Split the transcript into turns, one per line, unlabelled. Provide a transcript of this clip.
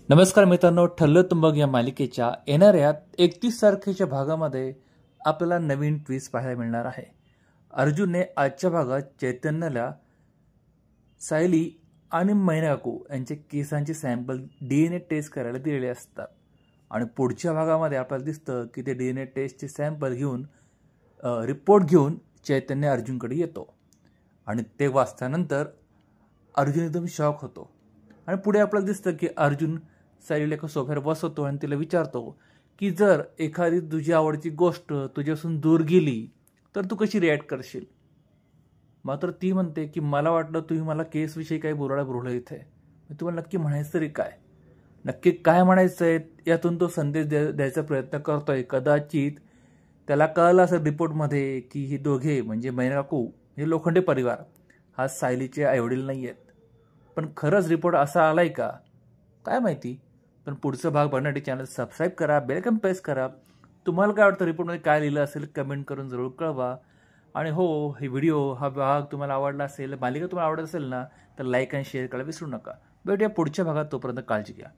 नमस्कार मित्रांनो, ठरलं तुंबक या मालिकेच्या येणाऱ्या 31 तारखेच्या भागामध्ये आपल्याला नवीन ट्विस्ट पाहायला मिळणार आहे। अर्जुनने आजच्या भागात चैतन्यला सायली आणि मैनाकू यांचे केसांचे सॅम्पल DNA टेस्ट करायला दिलेले असतात आणि पुढच्या भागामध्ये आपल्याला दिसतं की ते DNA टेस्टचे सॅम्पल घेऊन रिपोर्ट घेऊन चैतन्य अर्जुनकडे येतो आणि ते वाचल्यानंतर अर्जुन एकदम शॉक होतो आणि पुढे आपल्याला दिसतं की अर्जुन सायलीला एका सोफ्यावर बसवतो आणि तिला विचारतो की जर एखादी तुझी आवडती गोष्ट तुझ्यापासून दूर गेली तर तू कशी रिॲक्ट करशील। मात्र ती म्हणते की मला वाटलं तुम्ही मला केसविषयी काही बोलायला इथे, तुम्हाला नक्की म्हणायचं तरी काय, नक्की काय म्हणायचं आहे यातून तो संदेश द्यायचा प्रयत्न करतोय। कदाचित त्याला कळलं असेल रिपोर्टमध्ये की हे दोघे म्हणजे मैनाकू हे लोखंडे परिवार हा सायलीचे आईवडील नाही आहेत, पण खरंच रिपोर्ट असा आलाय का काय माहिती। पण पुढचा भाग बघण्यासाठी चॅनल सबस्क्राईब करा, बेल आयकॉन प्रेस करा। तुम्हाला काय वाटतं रिपोर्टमध्ये काय लिहिलं असेल कमेंट करून जरूर कळवा। आणि हो, हे व्हिडिओ हा भाग तुम्हाला आवडला असेल, मालिका तुम्हाला आवडत असेल ना तर लाईक आणि शेअर करायला विसरू नका। भेटूया पुढच्या भागात, तोपर्यंत काळजी घ्या।